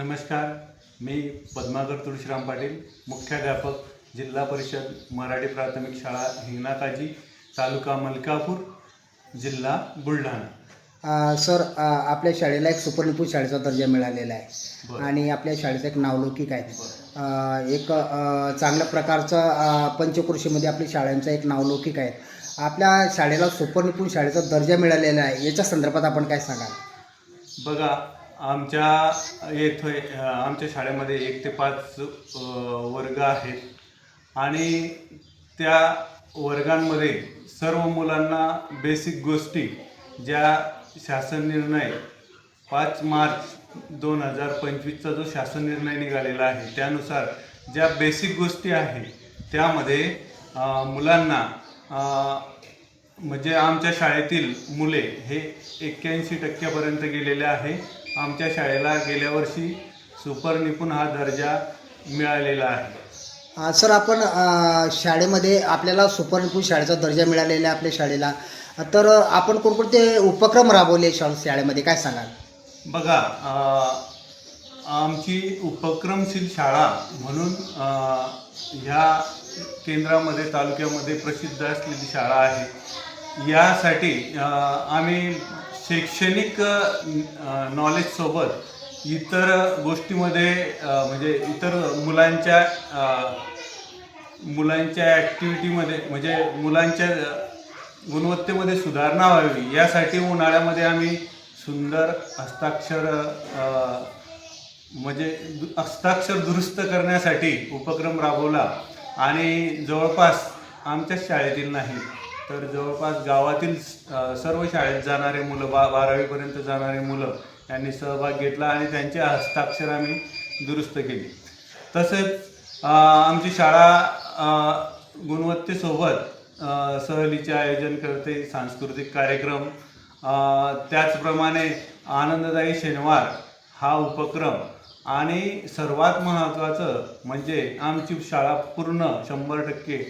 नमस्कार. मी पद्माकर तुळशीराम पाटील, मुख्याध्यापक, जिल्हा परिषद मराठी प्राथमिक शाळा हिंगणा, तालुका मलकापूर, जिल्हा बुलढाणा. सर, आपल्या शाळेला एक सुपरनिपुण शाळेचा दर्जा मिळालेला आहे. बरं. आणि आपल्या शाळेचं एक नावलौकिक आहे. एक चांगल्या प्रकारचं पंचक्रोशीमध्ये आपल्या शाळांचा एक नावलौकिक आहे. आपल्या शाळेला सुपरनिपुण शाळेचा दर्जा मिळालेला आहे, याच्या संदर्भात आपण काय सांगाल? बघा, आमच्या आमच्या शाळेमध्ये 1 ते 5 वर्ग आहेत आणि त्या वर्गांमध्ये सर्व मुलांना बेसिक गोष्टी ज्या शासन निर्णय 5 मार्च 2025चा जो शासन निर्णय निघालेला आहे त्यानुसार ज्या बेसिक गोष्टी आहेत त्यामध्ये मुलांना म्हणजे आमच्या शाळेतील मुले हे 81% गेलेले आहे. आमच्या शाळेला गेल्या वर्षी सुपरनिपुण हा दर्जा मिळालेला आहे. सर, आपण शाळेमध्ये आपल्याला सुपरनिपुण शाळेचा दर्जा मिळालेला आहे आपल्या शाळेला, तर आपण कोणकोणते उपक्रम राबवले शाळेमध्ये, काय सांगाल? बघा, आमची उपक्रमशील शाळा म्हणून ह्या केंद्रामध्ये तालुक्यामध्ये प्रसिद्ध असलेली शाळा आहे. यासाठी आम्ही शैक्षणिक नॉलेजसोबत इतर गोष्टीमध्ये म्हणजे इतर मुलांच्या ॲक्टिव्हिटीमध्ये म्हणजे मुलांच्या गुणवत्तेमध्ये सुधारणा व्हावी यासाठी उन्हाळ्यामध्ये आम्ही सुंदर हस्ताक्षर दुरुस्त करण्यासाठी उपक्रम राबवला आणि जवळपास आमच्या शाळेतील नाही तर जवळपास गावातील सर्व शाळेत जाणारे मुलं 12वीपर्यंत जाणारे मुलं यांनी सहभाग घेतला आणि त्यांचे हस्ताक्षर आम्ही दुरुस्त केली. तसेच आमची शाळा गुणवत्तेसोबत सहलीचे आयोजन करते, सांस्कृतिक कार्यक्रम, त्याचप्रमाणे आनंददायी शनिवार हा उपक्रम आणि सर्वात महत्त्वाचं म्हणजे आमची शाळा पूर्ण 100%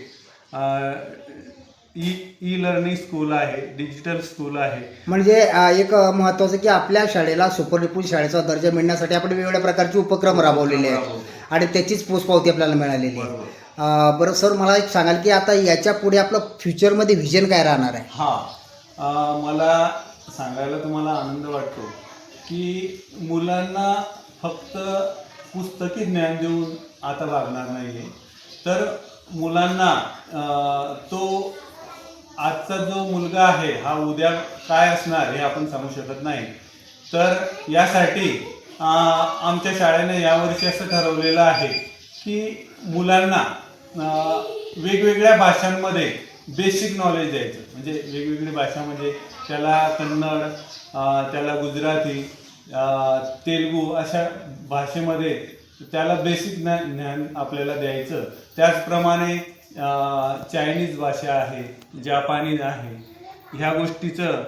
ई लर्निंग स्कूल आहे, डिजिटल स्कूल आहे. म्हणजे एक महत्त्वाचं की आपल्या शाळेला सुपरनिपुण शाळेचा दर्जा मिळण्यासाठी आपण वेगवेगळ्या प्रकारचे उपक्रम राबवलेले आहेत आणि त्याचीच पोचपावती आपल्याला मिळालेली आहे. बरं सर, मला एक सांगाल की आता याच्या पुढे आपलं फ्युचरमध्ये व्हिजन काय राहणार आहे? मला सांगायला तुम्हाला आनंद वाटतो की मुलांना फक्त पुस्तकी ज्ञान देऊन आता लागणार नाही आहे, तर मुलांना तो आजचा जो मुलगा आहे हा उद्या काय असणार हे आपण सांगू शकत नाही. तर यासाठी आमच्या शाळेने यावर्षी असं ठरवलेलं आहे की मुलांना वेगवेगळ्या भाषांमध्ये बेसिक नॉलेज द्यायचं. म्हणजे वेगवेगळी भाषा म्हणजे त्याला कन्नड, त्याला गुजराती, तेलुगू अशा भाषेमध्ये त्याला बेसिक ज्ञान आपल्याला द्यायचं. त्याचप्रमाणे चायनीज भाषा आहे, जापानीज आहे, ह्या गोष्टीचं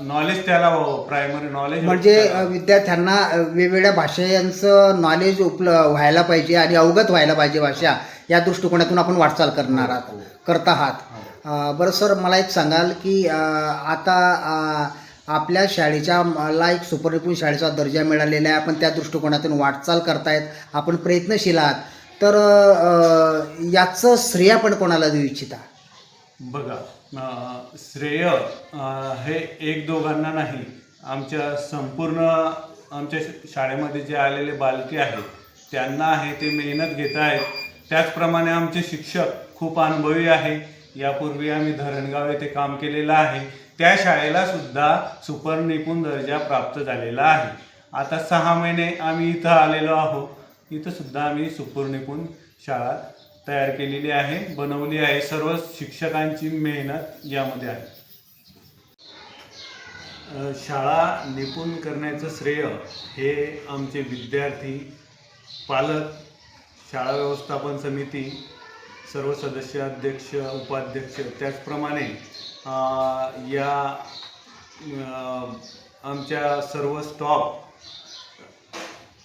नॉलेज त्याला प्रायमरी नॉलेज म्हणजे विद्यार्थ्यांना वेगवेगळ्या भाषांचं नॉलेज व्हायला पाहिजे आणि अवगत व्हायला पाहिजे भाषा, या दृष्टिकोनातून आपण वाटचाल करत आहात. बरं सर, मला एक सांगाल की आता आपल्या शाळेच्या मला एक सुपरनिपुण शाळेचा दर्जा मिळालेला आहे, आपण त्या दृष्टिकोनातून वाटचाल करतायत, आपण प्रयत्नशील आहात, तर याचं श्रेय आपण कोणाला देऊ इच्छिता? बघा, श्रेय हे 1-2 नाही, आमच्या संपूर्ण आमच्या शाळेमध्ये जे आलेले बालके आहेत त्यांना आहे, ते मेहनत घेत आहेत. त्याचप्रमाणे आमचे शिक्षक खूप अनुभवी आहे. यापूर्वी आम्ही धरणगाव येथे काम केलेलं आहे, त्या शाळेला सुद्धा सुपरनिपुण दर्जा प्राप्त झालेला आहे. आता 6 महिने आम्ही इथं आलेलो आहोत. इथं सुद्धा आम्ही सुपरनिपुण शाळा तयार केलेली आहे, बनवली आहे. सर्व शिक्षकांची मेहनत यामध्ये आहे. शाळा निपुण करण्याचं श्रेय हे आमचे विद्यार्थी, पालक, शाळा व्यवस्थापन समिती, सर्व सदस्य, अध्यक्ष, उपाध्यक्ष, त्याचप्रमाणे आमच्या सर्व स्टॉफ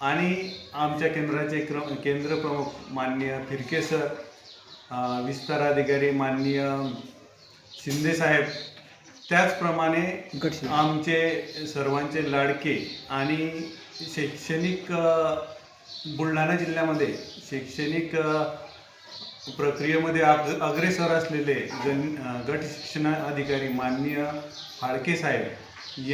आणि आमच्या केंद्राचे केंद्र प्रमुख माननीय फिरके सर, विस्तार अधिकारी माननीय शिंदे साहेब, त्याचप्रमाणे गटशी आमचे सर्वांचे लाडके आणि शैक्षणिक बुलढाणा जिल्ह्यामध्ये शैक्षणिक प्रक्रियेमध्ये अग्रेसर असलेले गट शिक्षणाधिकारी माननीय फाळके साहेब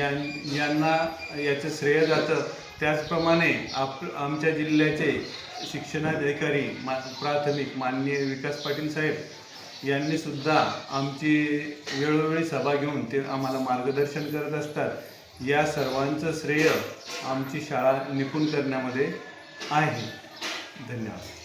यांना याचं श्रेय जातं. त्याचप्रमाणे आमच्या जिल्ह्याचे शिक्षणाधिकारी प्राथमिक माननीय विकास पाटील साहेब यांनी सुद्धा आमची वेळोवेळी सभा घेऊन ते आम्हाला मार्गदर्शन करत असतात. या सर्वांचं श्रेय आमची शाळा निपुण करण्यामध्ये आहे. धन्यवाद.